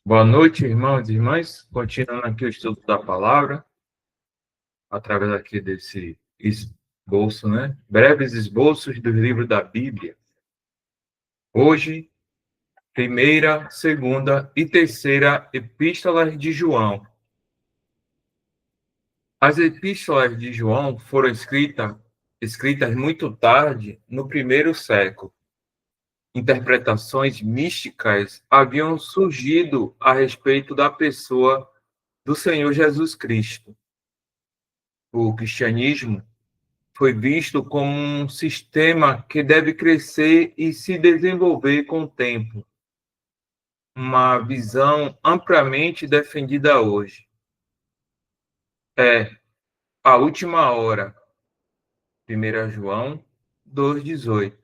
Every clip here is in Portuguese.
Boa noite, irmãos e irmãs. Continuando aqui o estudo da palavra, através aqui desse esboço, né? Breves esboços do livro da Bíblia. Hoje, primeira, segunda e terceira epístolas de João. As epístolas de João foram escritas muito tarde, no primeiro século. Interpretações místicas haviam surgido a respeito da pessoa do Senhor Jesus Cristo. O cristianismo foi visto como um sistema que deve crescer e se desenvolver com o tempo, uma visão amplamente defendida hoje. É a última hora, 1 João 2,18.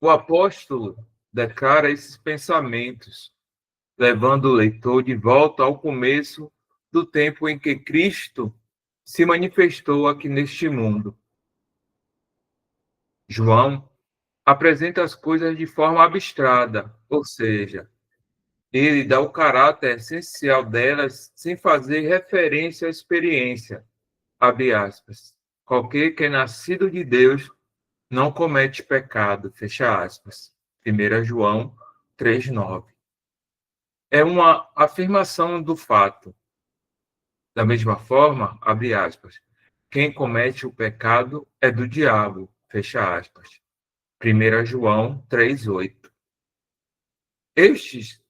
O apóstolo declara esses pensamentos, levando o leitor de volta ao começo do tempo em que Cristo se manifestou aqui neste mundo. João apresenta as coisas de forma abstrata, ou seja, ele dá o caráter essencial delas sem fazer referência à experiência. Abre aspas. Qualquer que é nascido de Deus não comete pecado. Fecha aspas. 1 João 3,9. É uma afirmação do fato. Da mesma forma, abre aspas. Quem comete o pecado é do diabo. Fecha aspas. 1 João 3,8. Estes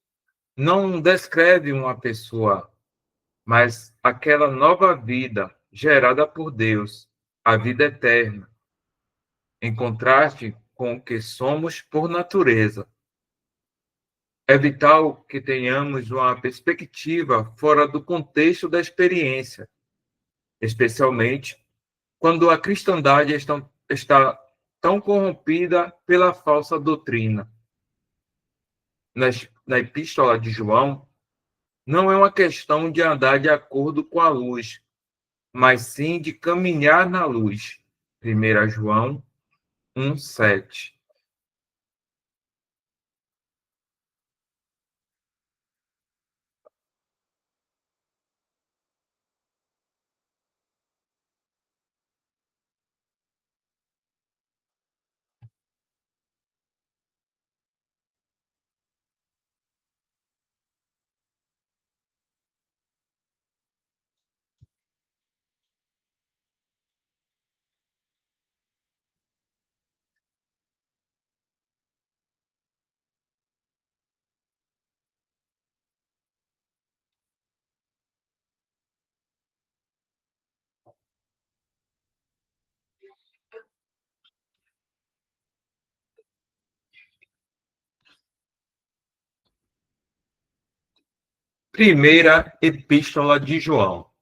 não descreve uma pessoa, mas aquela nova vida gerada por Deus, a vida eterna, em contraste com o que somos por natureza. É vital que tenhamos uma perspectiva fora do contexto da experiência, especialmente quando a cristandade está tão corrompida pela falsa doutrina. Na Epístola de João, não é uma questão de andar de acordo com a luz, mas sim de caminhar na luz. 1 João 1,7. Primeira Epístola de João.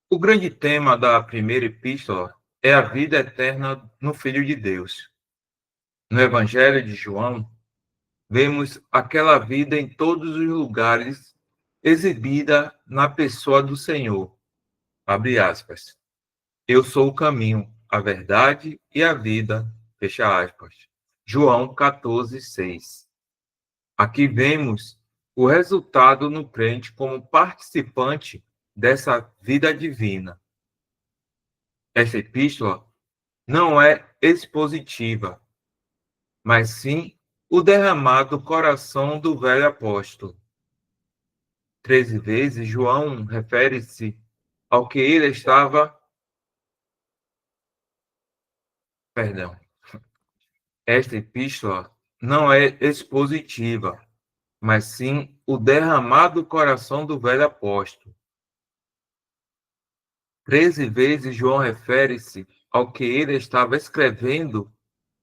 O grande tema da primeira epístola é a vida eterna no Filho de Deus. No Evangelho de João, vemos aquela vida em todos os lugares exibida na pessoa do Senhor. Abre aspas. Eu sou o caminho, a verdade e a vida. Fecha aspas. João 14,6. Aqui vemos o resultado no crente como participante dessa vida divina. Esta epístola não é expositiva, mas sim o derramado coração do velho apóstolo. 13 vezes João refere-se ao que ele estava. Perdão. Esta epístola não é expositiva, mas sim o derramado coração do velho apóstolo. 13 vezes João refere-se ao que ele estava escrevendo,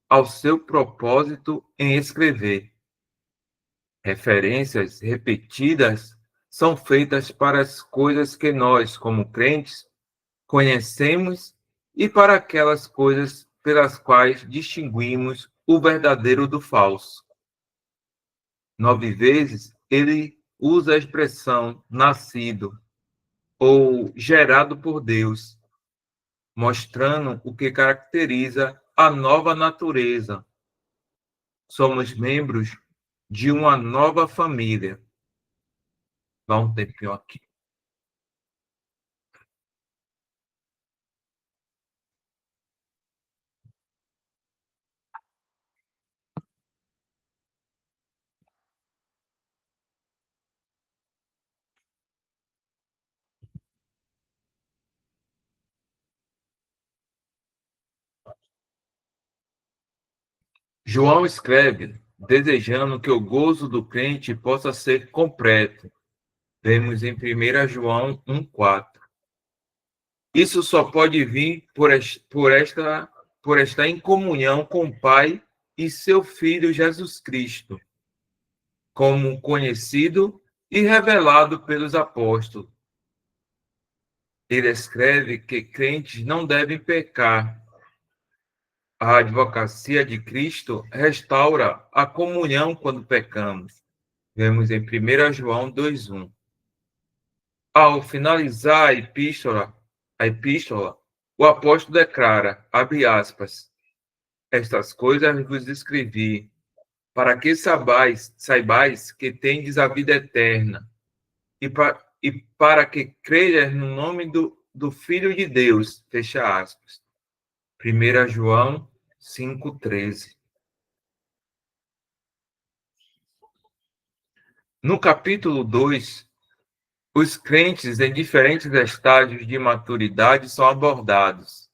ao seu propósito em escrever. Referências repetidas são feitas para as coisas que nós, como crentes, conhecemos e para aquelas coisas pelas quais distinguimos o verdadeiro do falso. 9 vezes ele usa a expressão nascido ou gerado por Deus. mostrando o que caracteriza a nova natureza. Somos membros de uma nova família. Dá um tempinho aqui. João escreve, desejando que o gozo do crente possa ser completo. Vemos em 1 João 1,4. Isso só pode vir por estar em comunhão com o Pai e seu Filho Jesus Cristo, como conhecido e revelado pelos apóstolos. Ele escreve que crentes não devem pecar. A advocacia de Cristo restaura a comunhão quando pecamos. Vemos em 1 João 2,1. Ao finalizar a epístola, o apóstolo declara, abre aspas, estas coisas vos escrevi, para que saibais que tendes a vida eterna, e para que creias no nome do Filho de Deus, fecha aspas. 1 João 5,13. No capítulo 2, os crentes em diferentes estágios de maturidade são abordados.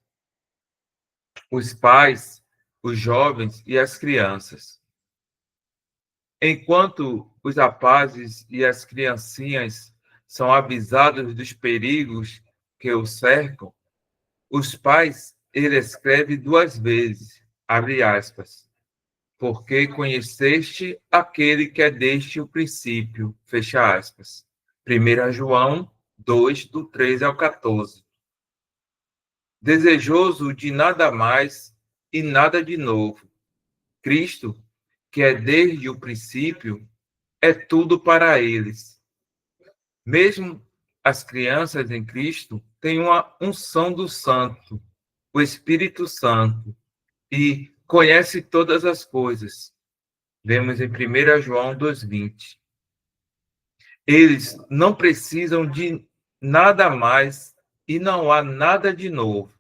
Os pais, os jovens e as crianças. Enquanto os rapazes e as criancinhas são avisados dos perigos que os cercam, os pais, ele escreve 2 vezes, abre aspas, porque conheceste aquele que é desde o princípio, fecha aspas. 1 João 2, do 13 ao 14. Desejoso de nada mais e nada de novo. Cristo, que é desde o princípio, é tudo para eles. Mesmo as crianças em Cristo têm uma unção do Santo, o Espírito Santo, e conhece todas as coisas. Vemos em 1 João 2,20. Eles não precisam de nada mais e não há nada de novo.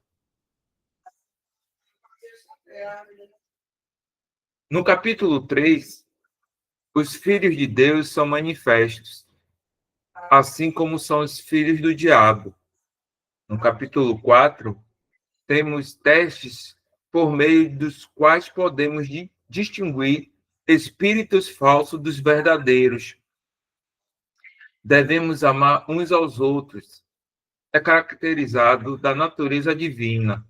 No capítulo 3, os filhos de Deus são manifestos, assim como são os filhos do diabo. No capítulo 4, temos testes por meio dos quais podemos distinguir espíritos falsos dos verdadeiros. Devemos amar uns aos outros. É caracterizado da natureza divina.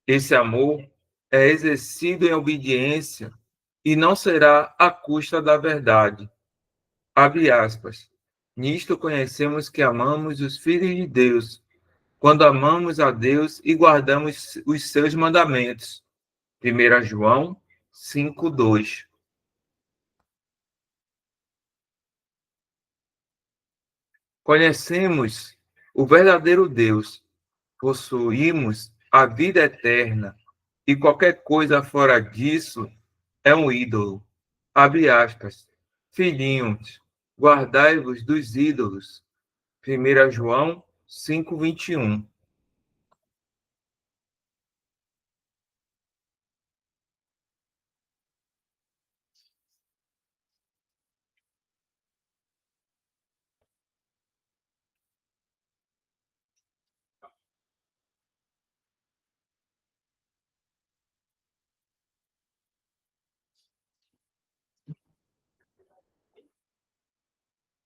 Esse amor é exercido em obediência e não será à custa da verdade. Abre aspas. Nisto conhecemos que amamos os filhos de Deus, quando amamos a Deus e guardamos os seus mandamentos. 1 João 5,2. Conhecemos o verdadeiro Deus, possuímos a vida eterna e qualquer coisa fora disso é um ídolo. Abre aspas. Filhinhos, guardai-vos dos ídolos. 1 João 5,21.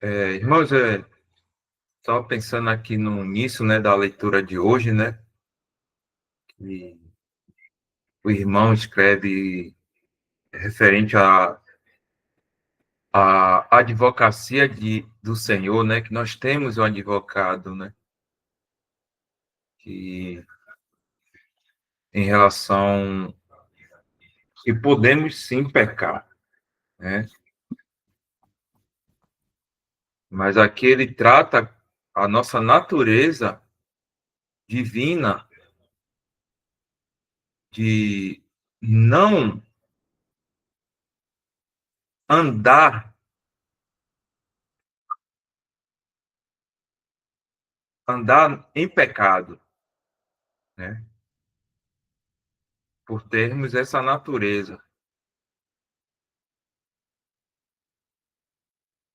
Irmãos, estava pensando aqui no início, né, da leitura de hoje, né, que o irmão escreve referente à advocacia do Senhor, né, que nós temos um advogado, né, que em relação que podemos sim pecar, né, mas aqui ele trata a nossa natureza divina de não andar, andar em pecado, né? Por termos essa natureza,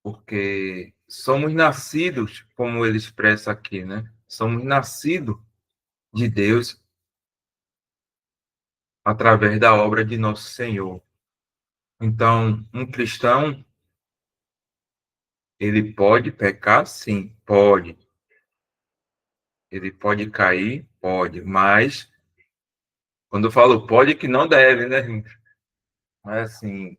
porque somos nascidos, como ele expressa aqui, né? Somos nascidos de Deus através da obra de nosso Senhor. Então, um cristão, ele pode pecar? Sim, pode. Ele pode cair? Pode. Mas, quando eu falo pode, é que não deve, né, gente? Mas, assim,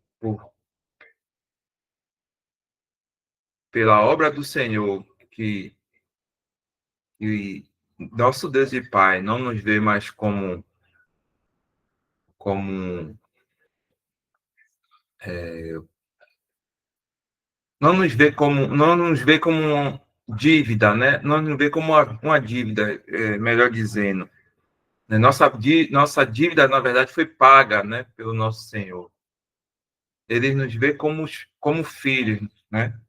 pela obra do Senhor, que nosso Deus e Pai não nos vê mais como não nos vê como uma dívida, né? Não nos vê como uma dívida, melhor dizendo. Né? Nossa dívida, na verdade, foi paga, né, pelo nosso Senhor. Ele nos vê como filhos, né?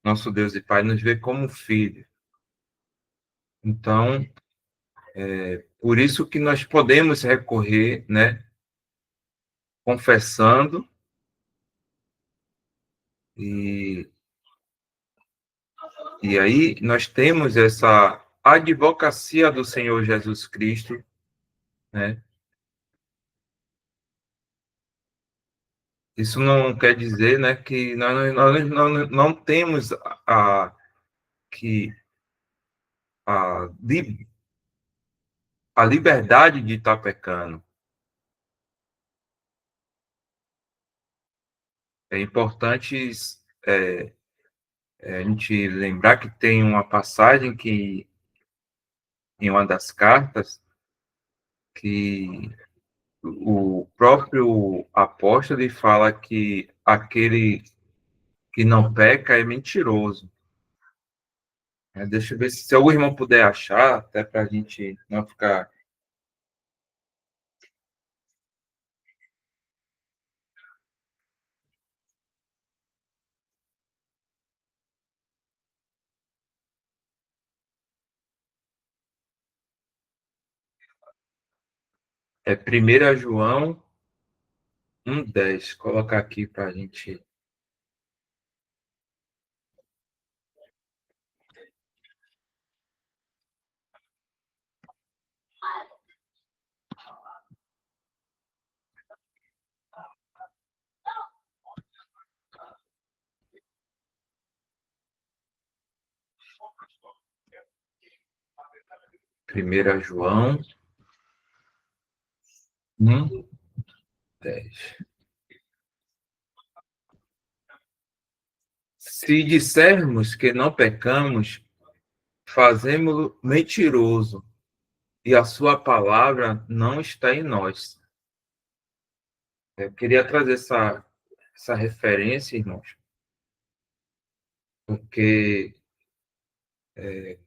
Nosso Deus e Pai nos vê como filhos. Então, por isso que nós podemos recorrer, né, confessando e E aí nós temos essa advocacia do Senhor Jesus Cristo, né? Isso não quer dizer, né, que nós não temos que, a, a liberdade de estar pecando. É importante é, a gente lembrar que tem uma passagem que, em uma das cartas, que o próprio apóstolo fala que aquele que não peca é mentiroso. Deixa eu ver se o irmão puder achar, até para a gente não ficar. É 1 João 1,10. Colocar aqui para a gente. 1 João 1,10. Se dissermos que não pecamos, fazemos-lo mentiroso, e a sua palavra não está em nós. Eu queria trazer essa referência, irmãos, porque,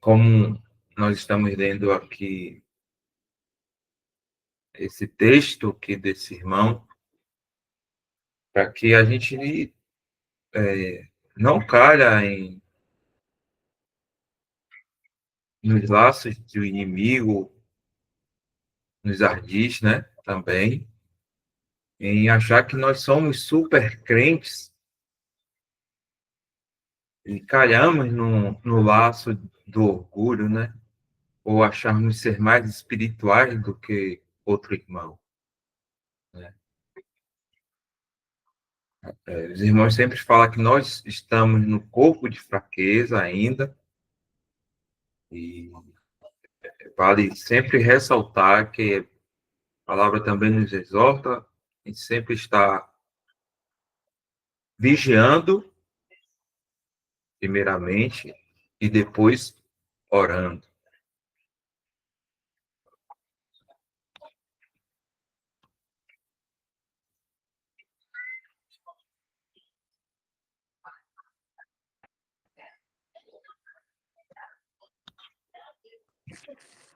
como nós estamos lendo aqui esse texto aqui desse irmão, para que a gente não calha nos laços do inimigo, nos ardis, né? Também, em achar que nós somos super crentes e calhamos no laço do orgulho, né? Ou acharmos ser mais espirituais do que outro irmão. Né? Os irmãos sempre falam que nós estamos no corpo de fraqueza ainda, e vale sempre ressaltar que a palavra também nos exorta em sempre estar vigiando, primeiramente, e depois orando.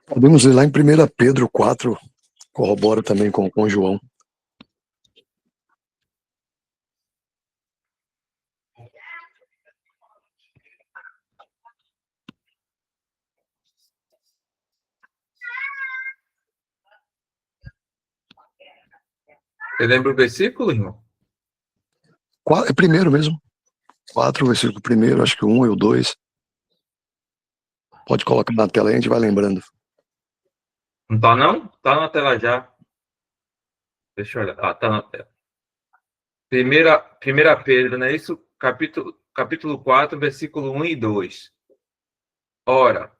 Podemos ler lá em 1 Pedro 4, corrobora também com João. Você lembra o versículo, irmão? É primeiro mesmo. 4, versículo 1, acho que o 1 e o 2. Pode colocar na tela aí, a gente vai lembrando. Não tá, não? Tá na tela já. Deixa eu olhar. Ah, tá na tela. Primeira Pedro, não é isso? Capítulo 4, versículo 1 e 2. Ora,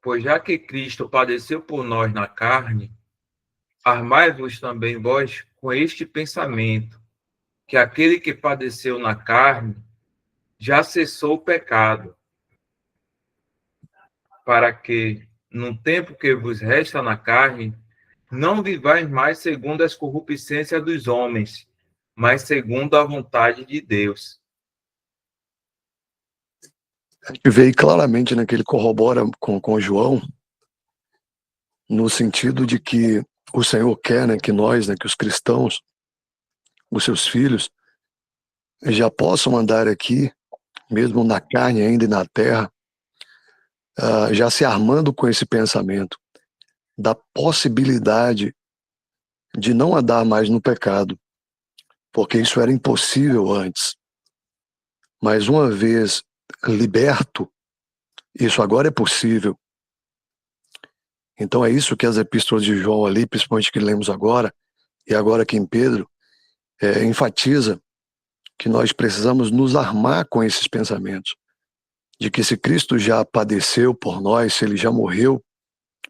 pois já que Cristo padeceu por nós na carne, armai-vos também vós com este pensamento, que aquele que padeceu na carne já cessou o pecado, para que, no tempo que vos resta na carne, não vivais mais segundo as corrupçências dos homens, mas segundo a vontade de Deus. A gente vê aí claramente, né, que ele corrobora com João, no sentido de que o Senhor quer, né, que nós, né, que os cristãos, os seus filhos, já possam andar aqui, mesmo na carne ainda e na terra, já se armando com esse pensamento da possibilidade de não andar mais no pecado, porque isso era impossível antes. Mas uma vez liberto, isso agora é possível. Então é isso que as epístolas de João ali, principalmente que lemos agora, e agora aqui em Pedro, enfatiza que nós precisamos nos armar com esses pensamentos, de que se Cristo já padeceu por nós, se ele já morreu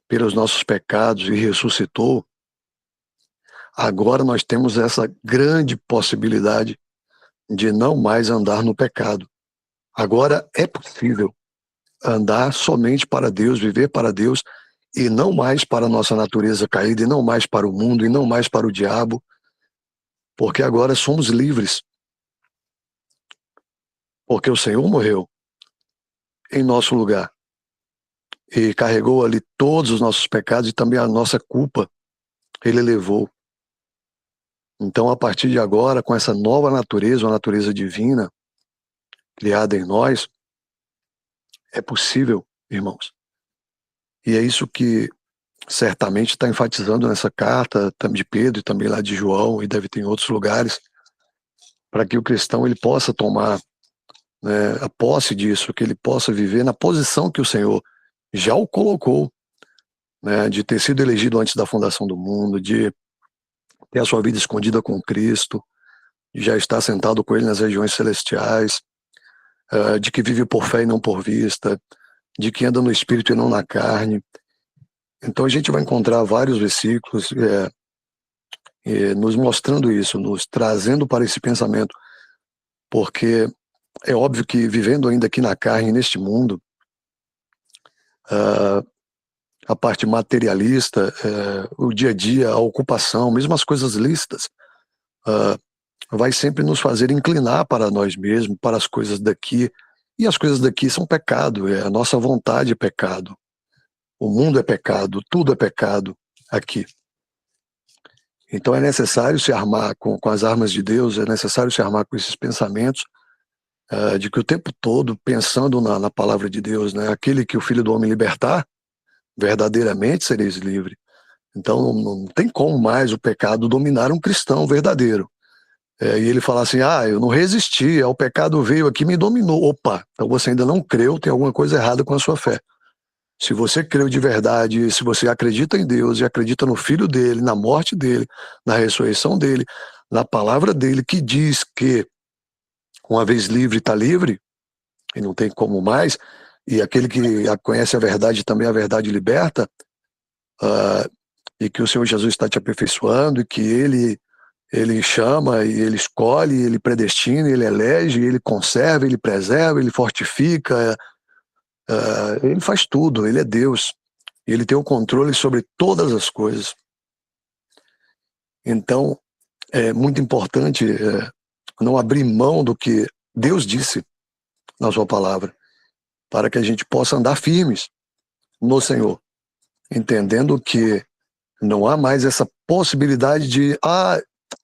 pelos nossos pecados e ressuscitou, agora nós temos essa grande possibilidade de não mais andar no pecado. Agora é possível andar somente para Deus, viver para Deus, e não mais para a nossa natureza caída, e não mais para o mundo, e não mais para o diabo, porque agora somos livres. Porque o Senhor morreu em nosso lugar e carregou ali todos os nossos pecados e também a nossa culpa ele levou. Então, a partir de agora, com essa nova natureza, uma natureza divina criada em nós, é possível, irmãos. E é isso que certamente está enfatizando nessa carta de Pedro e também lá de João, e deve ter em outros lugares, para que o cristão ele possa tomar, né, a posse disso, que ele possa viver na posição que o Senhor já o colocou, né, de ter sido elegido antes da fundação do mundo, de ter a sua vida escondida com Cristo, de já estar sentado com Ele nas regiões celestiais, de que vive por fé e não por vista, de que anda no Espírito e não na carne. Então a gente vai encontrar vários versículos nos mostrando isso, nos trazendo para esse pensamento, porque é óbvio que vivendo ainda aqui na carne, neste mundo, a parte materialista, o dia a dia, a ocupação, mesmo as coisas lícitas, vai sempre nos fazer inclinar para nós mesmos, para as coisas daqui, e as coisas daqui são pecado, a nossa vontade é pecado, o mundo é pecado, tudo é pecado aqui. Então é necessário se armar com as armas de Deus, é necessário se armar com esses pensamentos, de que o tempo todo, pensando na palavra de Deus, né, aquele que o Filho do Homem libertar, verdadeiramente sereis livre. Então não tem como mais o pecado dominar um cristão verdadeiro. E ele fala assim, eu não resisti, o pecado veio aqui e me dominou. Opa, então você ainda não creu, tem alguma coisa errada com a sua fé. Se você creu de verdade, se você acredita em Deus e acredita no Filho dele, na morte dele, na ressurreição dele, na palavra dele que diz que uma vez livre está livre, e não tem como mais, e aquele que conhece a verdade também a verdade liberta, e que o Senhor Jesus está te aperfeiçoando, e que ele chama, e ele escolhe, ele predestina, ele elege, ele conserva, ele preserva, ele fortifica, ele faz tudo, ele é Deus. Ele tem o controle sobre todas as coisas. Então, é muito importante não abrir mão do que Deus disse na sua palavra, para que a gente possa andar firmes no Senhor. entendendo que não há mais essa possibilidade de,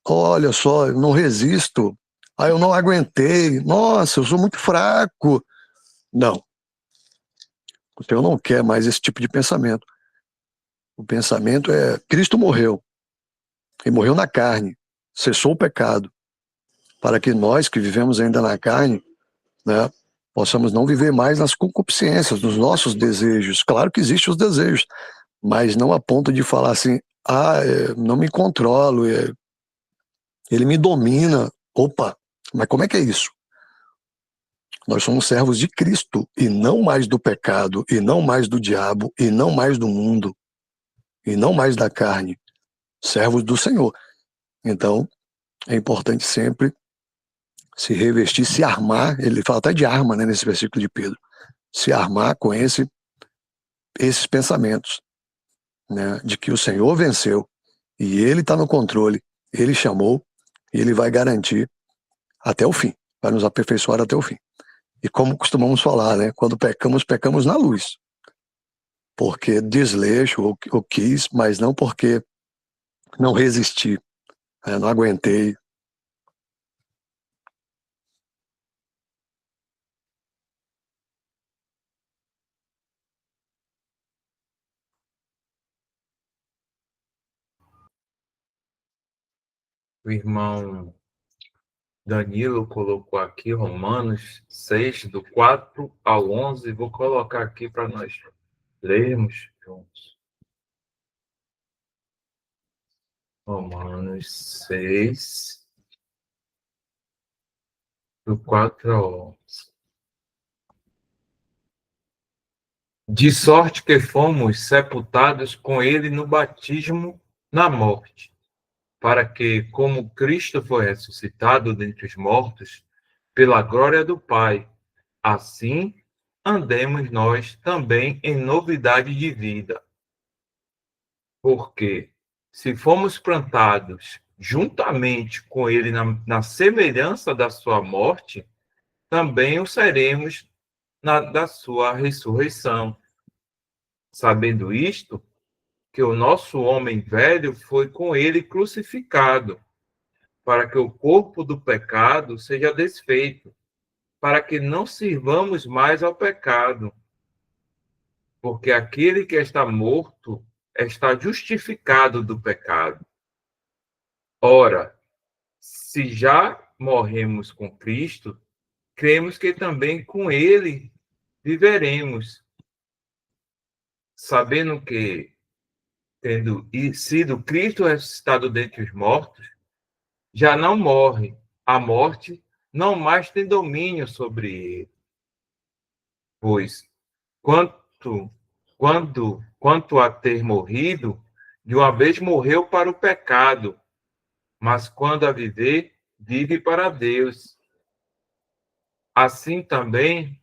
olha só, eu não resisto, eu não aguentei, nossa, eu sou muito fraco. Não, o Senhor não quer mais esse tipo de pensamento. O pensamento é, Cristo morreu, e morreu na carne, cessou o pecado, para que nós que vivemos ainda na carne, né, possamos não viver mais nas concupiscências, nos nossos desejos. Claro que existem os desejos, mas não a ponto de falar assim, não me controlo, ele me domina. Opa, mas como é que é isso? Nós somos servos de Cristo, e não mais do pecado, e não mais do diabo, e não mais do mundo, e não mais da carne. Servos do Senhor. Então, é importante sempre se revestir, se armar, ele fala até de arma, né, nesse versículo de Pedro, se armar com esses pensamentos, né, de que o Senhor venceu, e ele está no controle, ele chamou, e ele vai garantir até o fim, vai nos aperfeiçoar até o fim. E como costumamos falar, né, quando pecamos, pecamos na luz, porque desleixo ou quis, mas não porque não resisti, não aguentei. O irmão Danilo colocou aqui Romanos 6, do 4 ao 11. Vou colocar aqui para nós lermos juntos. Romanos 6, do 4 ao 11. De sorte que fomos sepultados com ele no batismo na morte, para que, como Cristo foi ressuscitado dentre os mortos, pela glória do Pai, assim andemos nós também em novidade de vida. Porque, se fomos plantados juntamente com ele na semelhança da sua morte, também o seremos da sua ressurreição. Sabendo isto, que o nosso homem velho foi com ele crucificado, para que o corpo do pecado seja desfeito, para que não sirvamos mais ao pecado. Porque aquele que está morto está justificado do pecado. Ora, se já morremos com Cristo, cremos que também com ele viveremos, sabendo que, tendo sido Cristo ressuscitado dentre os mortos, já não morre, a morte não mais tem domínio sobre ele. Pois, quanto a ter morrido, de uma vez morreu para o pecado, mas quando a viver, vive para Deus. Assim também,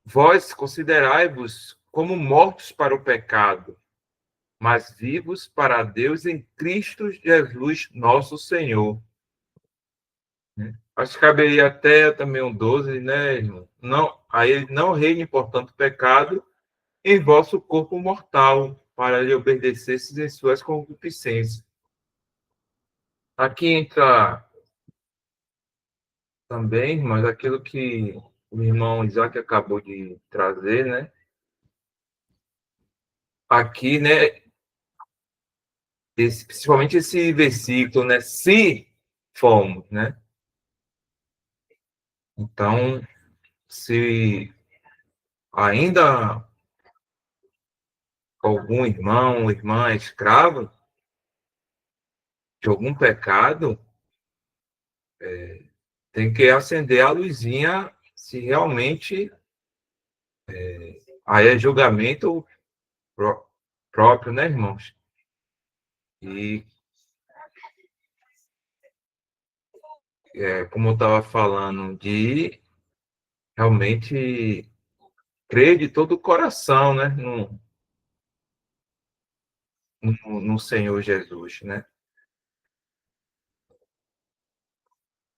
vós considerai-vos como mortos para o pecado, mas vivos para Deus em Cristo Jesus, nosso Senhor. Acho que caberia até também um 12, né, irmão? Não, aí não reine, portanto, o pecado em vosso corpo mortal, para lhe obedecesseis em suas concupiscências. Aqui entra também, mas aquilo que o irmão Isaac acabou de trazer, né? Aqui, né, principalmente esse versículo, né? Se fomos, né? Então, se ainda algum irmão ou irmã é escravo de algum pecado, tem que acender a luzinha se realmente aí é julgamento próprio, né, irmãos? E como eu estava falando, de realmente crer de todo o coração, né, no Senhor Jesus, né?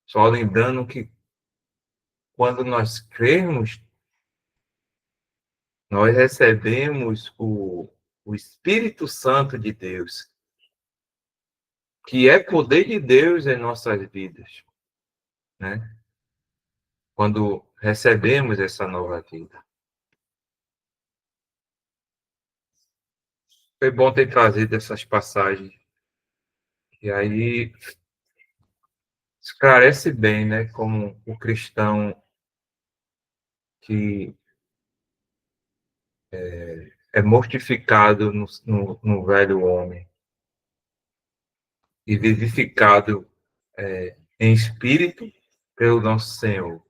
Só lembrando que quando nós cremos, nós recebemos o o Espírito Santo de Deus, que é poder de Deus em nossas vidas, né? Quando recebemos essa nova vida. Foi bom ter trazido essas passagens. E aí esclarece bem, né, como o cristão que é mortificado no velho homem e vivificado em espírito pelo nosso Senhor.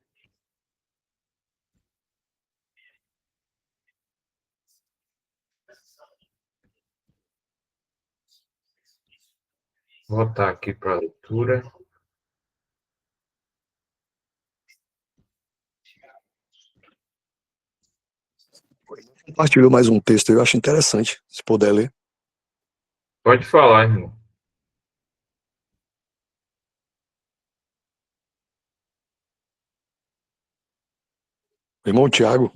Vou voltar aqui para a leitura. Compartilhou mais um texto, eu acho interessante, se puder ler. Pode falar, irmão. Irmão Tiago.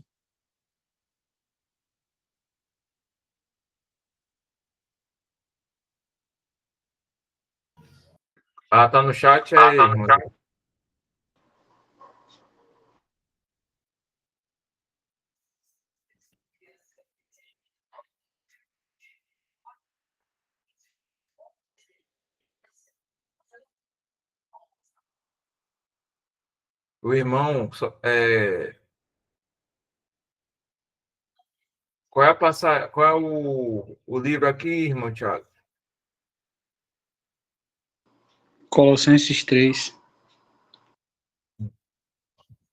Ah, tá no chat aí, irmão. O irmão, qual é o livro aqui, irmão Tiago? Colossenses 3.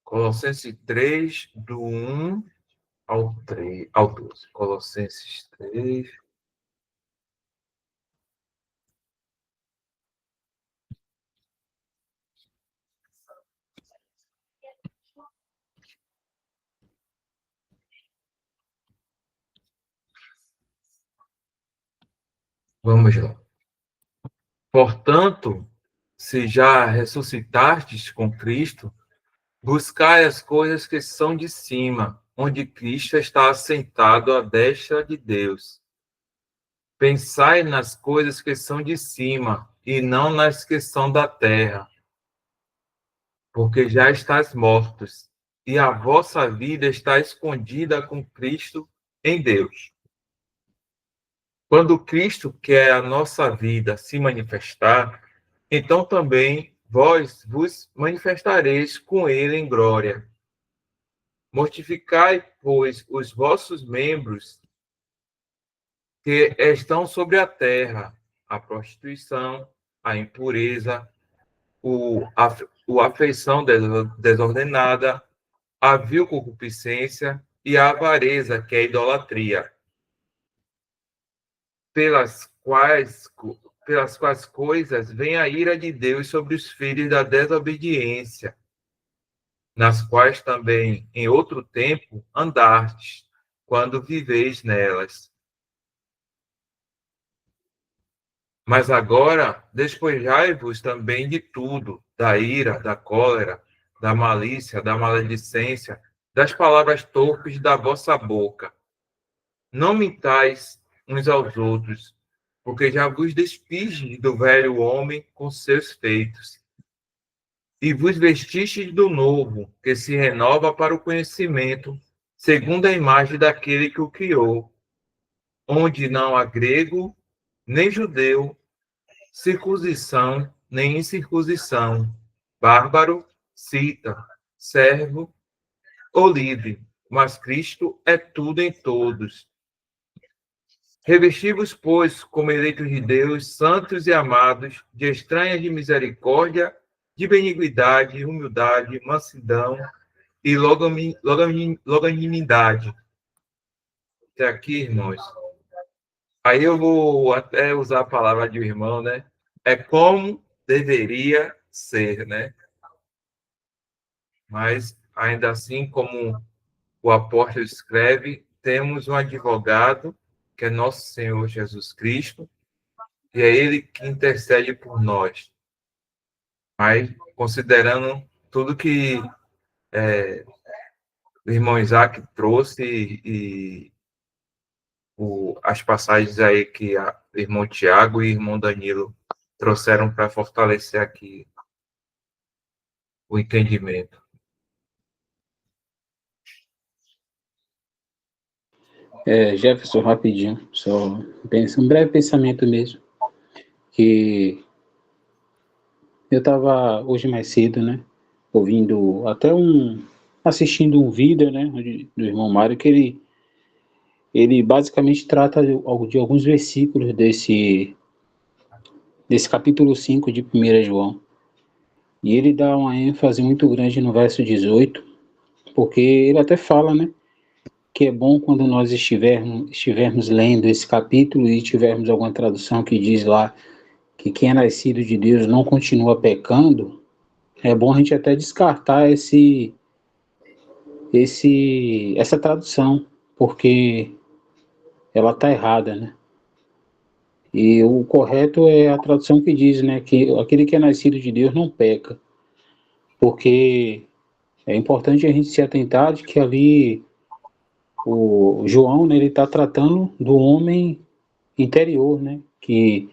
Colossenses 3, do 1 ao 3, ao 12. Colossenses 3. Vamos lá. Portanto, se já ressuscitastes com Cristo, buscai as coisas que são de cima, onde Cristo está assentado à destra de Deus. Pensai nas coisas que são de cima, e não nas que são da terra, porque já estáis mortos, e a vossa vida está escondida com Cristo em Deus. Quando Cristo, que é a nossa vida, se manifestar, então também vós vos manifestareis com ele em glória. Mortificai, pois, os vossos membros que estão sobre a terra, a prostituição, a impureza, a afeição desordenada, a vil concupiscência e a avareza, que é a idolatria, pelas quais coisas vem a ira de Deus sobre os filhos da desobediência, nas quais também, em outro tempo, andastes, quando viveis nelas. Mas agora, despojai-vos também de tudo, da ira, da cólera, da malícia, da maledicência, das palavras torpes da vossa boca. Não mintais uns aos outros, porque já vos despistes do velho homem com seus feitos, e vos vestistes do novo, que se renova para o conhecimento, segundo a imagem daquele que o criou, onde não há grego, nem judeu, circuncisão, nem incircuncisão, bárbaro, cita, servo ou livre, mas Cristo é tudo em todos. Revesti-vos, pois, como eleitos de Deus, santos e amados, de estranha de misericórdia, de benignidade, humildade, mansidão e longanimidade. Até aqui, irmãos. Aí eu vou até usar a palavra de um irmão, né? É como deveria ser, né? Mas, ainda assim, como o apóstolo escreve, temos um advogado, que é nosso Senhor Jesus Cristo, e é ele que intercede por nós. Mas, considerando tudo que o irmão Isaac trouxe as passagens aí que o irmão Tiago e o irmão Danilo trouxeram para fortalecer aqui o entendimento. Jefferson, rapidinho, só um breve pensamento mesmo, que eu estava hoje mais cedo, né, assistindo um vídeo, né, do irmão Mário, que ele basicamente trata de alguns versículos desse capítulo 5 de 1 João, e ele dá uma ênfase muito grande no verso 18, porque ele até fala, né, que é bom quando nós estivermos lendo esse capítulo e tivermos alguma tradução que diz lá que quem é nascido de Deus não continua pecando, é bom a gente até descartar essa tradução, porque ela está errada, né? E o correto é a tradução que diz, né, que aquele que é nascido de Deus não peca, porque é importante a gente se atentar de que ali o João, né, ele está tratando do homem interior, né, que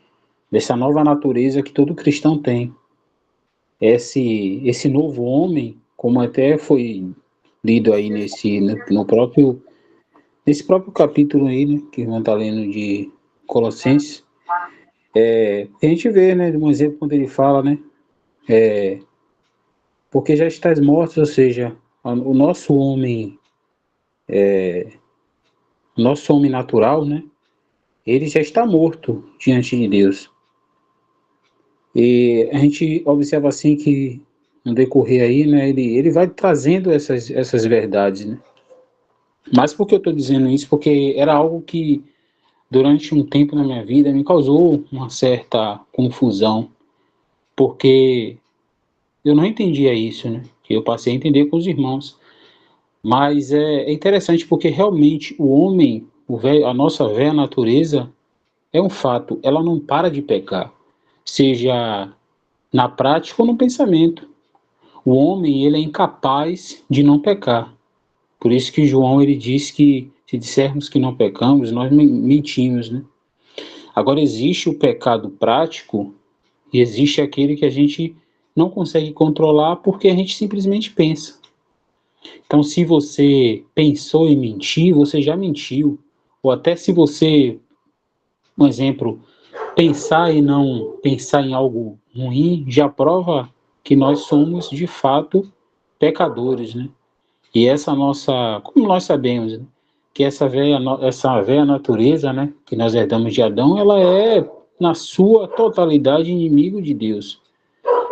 dessa nova natureza que todo cristão tem. Esse novo homem, como até foi lido aí nesse próprio capítulo aí, né, que irmão está lendo de Colossenses, a gente vê, né, um exemplo quando ele fala, né, porque já estás mortos, ou seja, o nosso homem natural, né, ele já está morto diante de Deus. E a gente observa assim que no decorrer aí, né, ele vai trazendo essas verdades, né. Mas por que eu estou dizendo isso? Porque era algo que durante um tempo na minha vida me causou uma certa confusão, porque eu não entendia isso, né, que eu passei a entender com os irmãos. Mas é interessante porque realmente o homem, a nossa velha natureza, é um fato, ela não para de pecar, seja na prática ou no pensamento. O homem, ele é incapaz de não pecar. Por isso que João, ele diz que se dissermos que não pecamos, nós mentimos, né? Agora, existe o pecado prático e existe aquele que a gente não consegue controlar porque a gente simplesmente pensa. Então, se você pensou em mentir, você já mentiu. Ou até se você, um exemplo, pensar e não pensar em algo ruim, já prova que nós somos, de fato, pecadores, né? E essa nossa, como nós sabemos, né, que essa velha natureza, né, que nós herdamos de Adão, ela é, na sua totalidade, inimigo de Deus.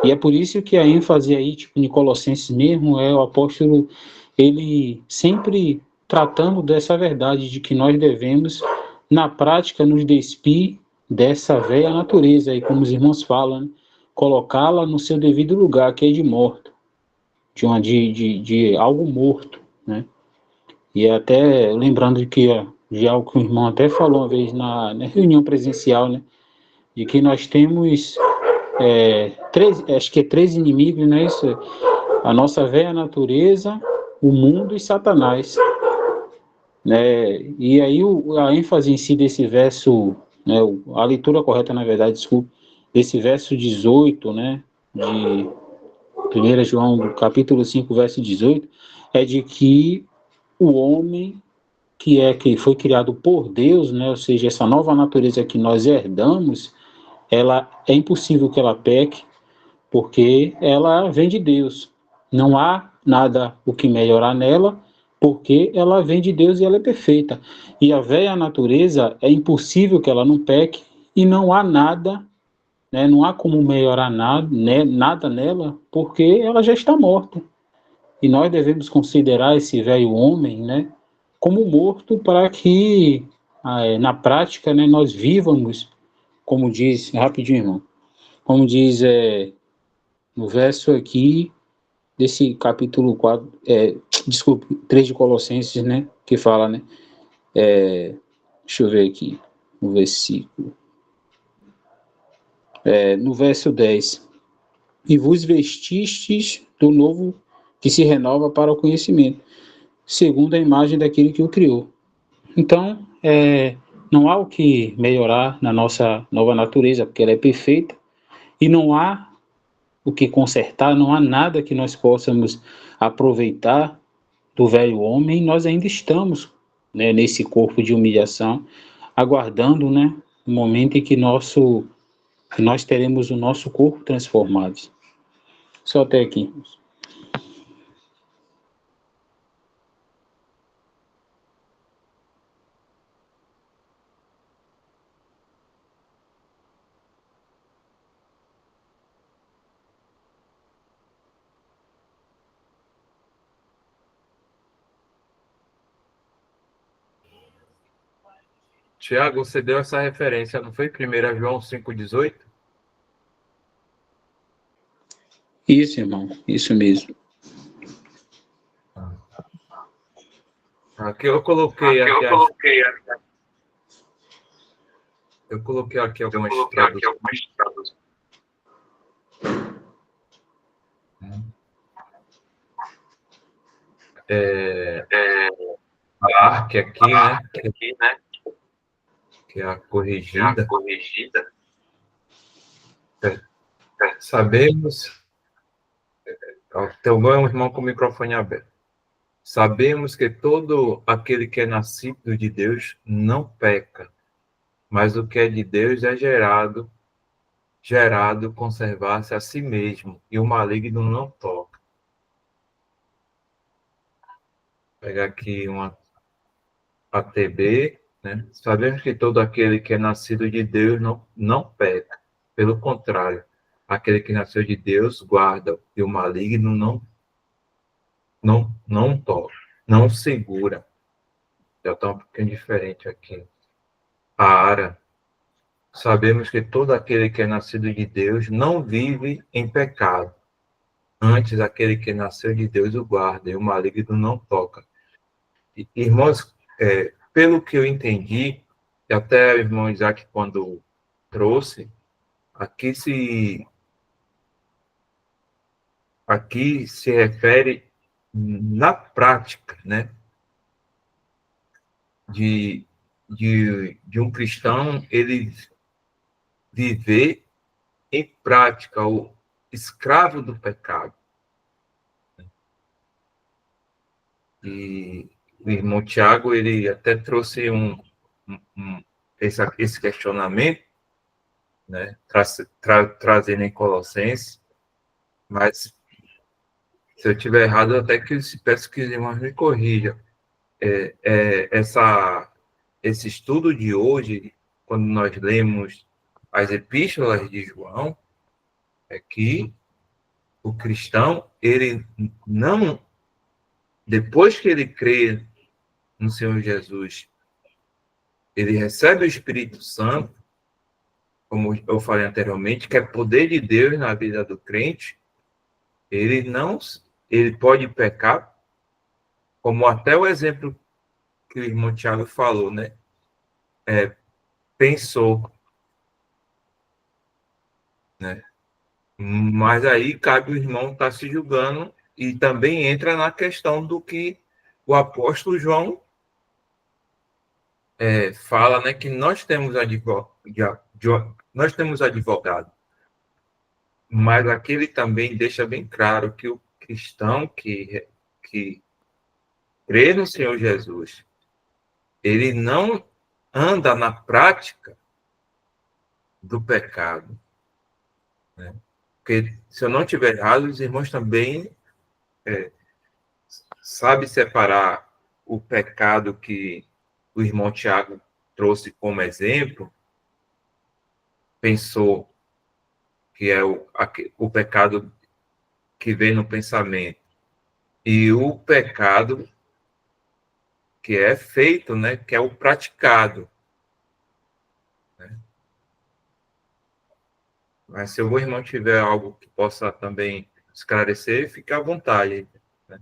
E é por isso que a ênfase aí, tipo, em Colossenses mesmo, é o apóstolo, ele sempre tratando dessa verdade de que nós devemos, na prática, nos despir dessa velha natureza, aí, como os irmãos falam, né, colocá-la no seu devido lugar, que é de morto, de algo morto, né? E até lembrando que de algo que o irmão até falou uma vez na reunião presencial, né? De que nós temos três inimigos, né? Isso, a nossa velha natureza, o mundo e Satanás, né? E aí a ênfase em si desse verso, né? A leitura correta, na verdade, desculpa, desse verso 18, né? De 1 João, capítulo 5, verso 18, é de que o homem que foi criado por Deus, né, ou seja, essa nova natureza que nós herdamos, ela é impossível que ela peque, porque ela vem de Deus. Não há nada o que melhorar nela, porque ela vem de Deus e ela é perfeita. E a velha natureza é impossível que ela não peque, e não há nada, né, não há como melhorar nada, né, nada nela, porque ela já está morta. E nós devemos considerar esse velho homem, né, como morto para que, na prática, né, nós vivamos, como diz, rapidinho, irmão, como diz no verso aqui desse capítulo 4, desculpe, 3 de Colossenses, né, que fala, né, deixa eu ver aqui, no versículo, no verso 10, e vos vestistes do novo que se renova para o conhecimento, segundo a imagem daquele que o criou. Então, não há o que melhorar na nossa nova natureza, porque ela é perfeita, e não há o que consertar, não há nada que nós possamos aproveitar do velho homem. Nós ainda estamos, né, nesse corpo de humilhação, aguardando, né, o momento em que nós teremos o nosso corpo transformado. Só até aqui. Tiago, você deu essa referência, não foi? 1 João 5,18? Isso, irmão, isso mesmo. Aqui eu coloquei aqui, eu coloquei aqui algumas traduções. A ARC aqui, né? Que é a corrigida. Sabemos. Teu é um irmão com o microfone aberto. Sabemos que todo aquele que é nascido de Deus não peca, mas o que é de Deus é gerado conservar-se a si mesmo, e o maligno não toca. Vou pegar aqui uma ATB, né? Sabemos que todo aquele que é nascido de Deus não peca. Pelo contrário, aquele que nasceu de Deus guarda, e o maligno não toca, não segura. Já está um pouquinho diferente aqui. A Ara. Sabemos que todo aquele que é nascido de Deus não vive em pecado. Antes, aquele que nasceu de Deus o guarda, e o maligno não toca. Irmãos, pelo que eu entendi, e até o irmão Isaac, quando trouxe, aqui se refere na prática, né? De um cristão, ele viver em prática o escravo do pecado. E o irmão Tiago, ele até trouxe esse questionamento, né, trazendo em Colossenses, mas se eu estiver errado, eu até peço que os irmãos me corrijam. Esse estudo de hoje, quando nós lemos as epístolas de João, é que o cristão, ele não, depois que ele crê no Senhor Jesus, ele recebe o Espírito Santo, como eu falei anteriormente, que é poder de Deus na vida do crente. Ele pode pecar, como até o exemplo que o irmão Tiago falou, né? Pensou, né? Mas aí cabe o irmão estar se julgando, e também entra na questão do que o apóstolo João fala, né? Que nós temos advogado, mas aqui ele também deixa bem claro que o cristão que crê no Senhor Jesus, ele não anda na prática do pecado, né? Porque, se eu não estiver errado, os irmãos também sabem separar o pecado que o irmão Tiago trouxe como exemplo, pensou que é o pecado que vem no pensamento, e o pecado que é feito, né, que é o praticado, né? Mas se o irmão tiver algo que possa também esclarecer, fique à vontade, né?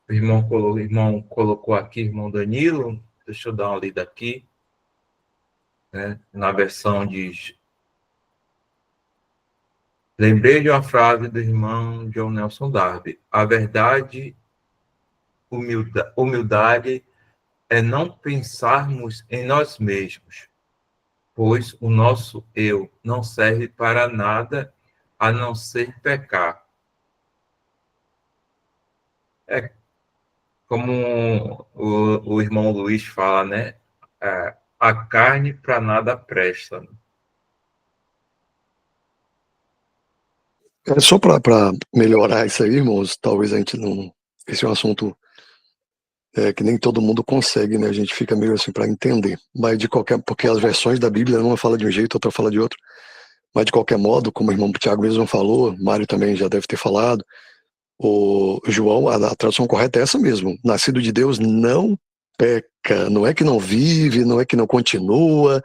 O irmão colocou aqui, irmão Danilo, deixa eu dar uma lida aqui, né? Na versão de Lembrei de uma frase do irmão John Nelson Darby: a verdade, humildade é não pensarmos em nós mesmos, pois o nosso eu não serve para nada a não ser pecar. É como o irmão Luiz fala, né? A carne para nada presta. É só para melhorar isso aí, irmãos, talvez a gente não. Esse é um assunto que nem todo mundo consegue, né? A gente fica meio assim para entender. Mas de qualquer. Porque as versões da Bíblia, uma fala de um jeito, outra fala de outro. Mas de qualquer modo, como o irmão Tiago mesmo falou, Mário também já deve ter falado, o João, a tradução correta é essa mesmo. Nascido de Deus não peca. Não é que não vive, não é que não continua.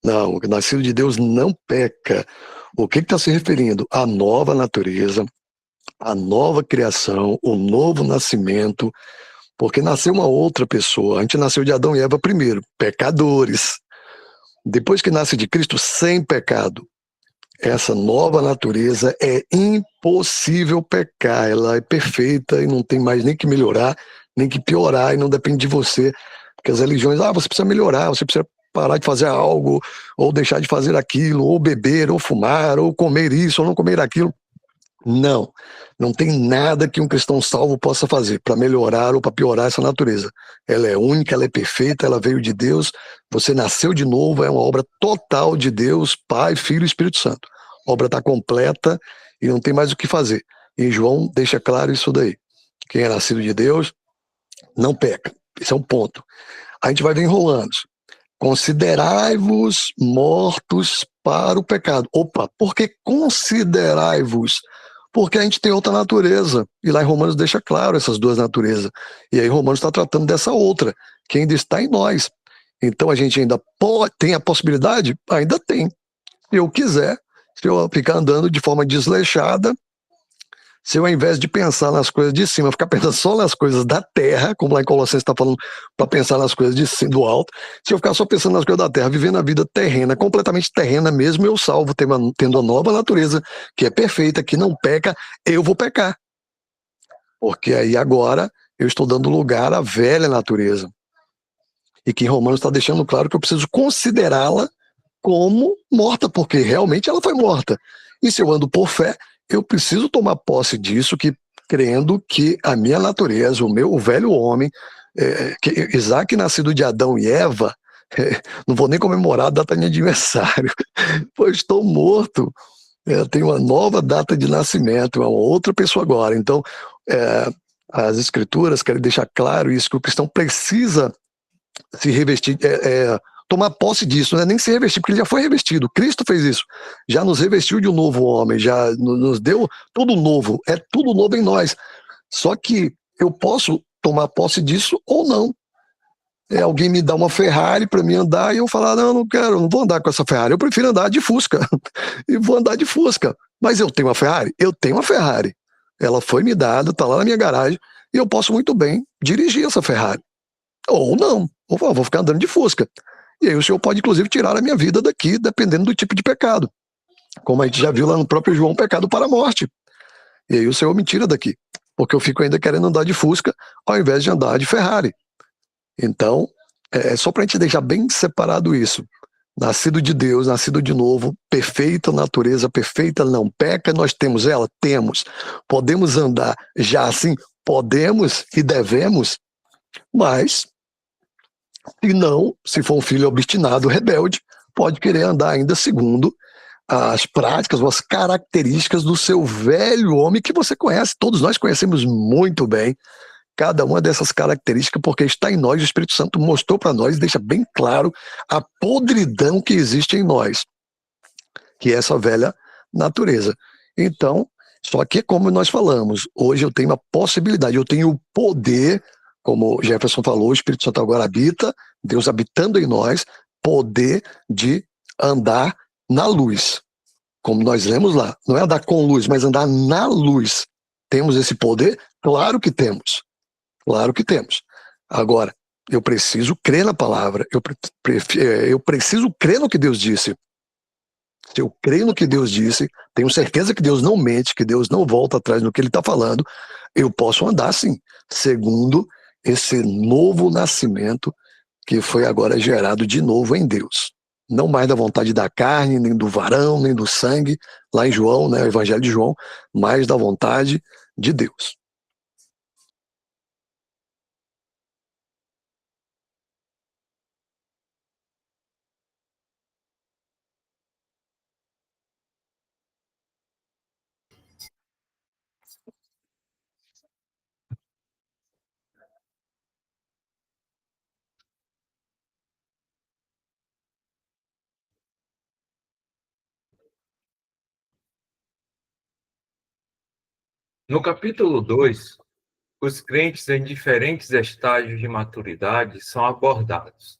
Não, nascido de Deus não peca. O que está se referindo? A nova natureza, a nova criação, o novo nascimento, porque nasceu uma outra pessoa. A gente nasceu de Adão e Eva primeiro, pecadores. Depois que nasce de Cristo, sem pecado. Essa nova natureza é impossível pecar, ela é perfeita e não tem mais nem que melhorar, nem que piorar, e não depende de você. Porque as religiões, você precisa melhorar, você precisa parar de fazer algo, ou deixar de fazer aquilo, ou beber, ou fumar, ou comer isso, ou não comer aquilo. Não, não tem nada que um cristão salvo possa fazer para melhorar ou para piorar essa natureza. Ela é única, ela é perfeita, ela veio de Deus, você nasceu de novo, é uma obra total de Deus, Pai, Filho e Espírito Santo. A obra está completa e não tem mais o que fazer. E João deixa claro isso daí. Quem é nascido de Deus não peca. Esse é um ponto. A gente vai ver em Romanos. Considerai-vos mortos para o pecado. Opa, por que considerai-vos? Porque a gente tem outra natureza. E lá em Romanos deixa claro essas duas naturezas. E aí Romanos está tratando dessa outra, que ainda está em nós. Então a gente ainda tem a possibilidade? Ainda tem. Se eu quiser, se eu ficar andando de forma desleixada, se eu, ao invés de pensar nas coisas de cima, ficar pensando só nas coisas da terra, como lá em Colossenses está falando, para pensar nas coisas de cima, do alto, se eu ficar só pensando nas coisas da terra, vivendo a vida terrena, completamente terrena mesmo, eu salvo, tendo a nova natureza, que é perfeita, que não peca, eu vou pecar. Porque aí agora eu estou dando lugar à velha natureza. E que em Romanos está deixando claro que eu preciso considerá-la como morta, porque realmente ela foi morta. E se eu ando por fé, eu preciso tomar posse disso, crendo que a minha natureza, o velho homem, que Isaac nascido de Adão e Eva, não vou nem comemorar a data de aniversário, pois estou morto. Eu tenho uma nova data de nascimento, é uma outra pessoa agora. Então, as escrituras querem deixar claro isso, que o cristão precisa se revestir, tomar posse disso, não é nem se revestir, porque ele já foi revestido. Cristo fez isso, já nos revestiu de um novo homem, já nos deu tudo novo, é tudo novo em nós. Só que eu posso tomar posse disso ou não. Alguém me dá uma Ferrari para mim andar e eu falar, não quero, não vou andar com essa Ferrari, eu prefiro andar de Fusca. E vou andar de Fusca. Mas eu tenho uma Ferrari? Eu tenho uma Ferrari. Ela foi me dada, está lá na minha garagem, e eu posso muito bem dirigir essa Ferrari. Ou não, vou ficar andando de Fusca. E aí o Senhor pode, inclusive, tirar a minha vida daqui, dependendo do tipo de pecado. Como a gente já viu lá no próprio João, pecado para a morte. E aí o Senhor me tira daqui, porque eu fico ainda querendo andar de Fusca, ao invés de andar de Ferrari. Então, é só para a gente deixar bem separado isso. Nascido de Deus, nascido de novo, perfeita natureza, perfeita, não peca, nós temos ela? Temos. Podemos andar já assim? Podemos e devemos, mas e não, se for um filho obstinado, rebelde, pode querer andar ainda segundo as práticas ou as características do seu velho homem que você conhece, todos nós conhecemos muito bem, cada uma dessas características, porque está em nós, o Espírito Santo mostrou para nós, deixa bem claro a podridão que existe em nós, que é essa velha natureza. Então, só que como nós falamos, hoje eu tenho a possibilidade, eu tenho o poder, como Jefferson falou, o Espírito Santo agora habita, Deus habitando em nós, poder de andar na luz. Como nós lemos lá, não é andar com luz, mas andar na luz. Temos esse poder? Claro que temos. Claro que temos. Agora, eu preciso crer na palavra, eu preciso crer no que Deus disse. Se eu creio no que Deus disse, tenho certeza que Deus não mente, que Deus não volta atrás no que Ele está falando, eu posso andar, sim, segundo esse novo nascimento que foi agora gerado de novo em Deus. Não mais da vontade da carne, nem do varão, nem do sangue, lá em João, né, o Evangelho de João, mas da vontade de Deus. No capítulo 2, os crentes em diferentes estágios de maturidade são abordados.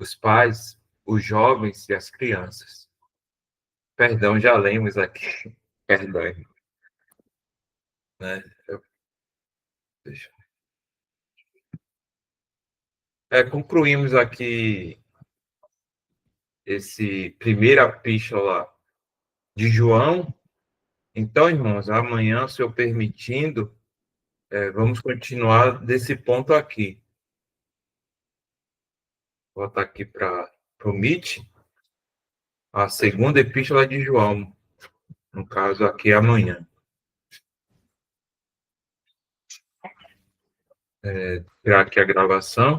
Os pais, os jovens e as crianças. Perdão, já lemos aqui. Perdão. Né? Deixa- concluímos aqui esse primeira epístola de João. Então, irmãos, amanhã, se eu permitindo, vamos continuar desse ponto aqui. Vou botar aqui para o Meet, a segunda epístola de João, no caso aqui amanhã. Tirar aqui a gravação.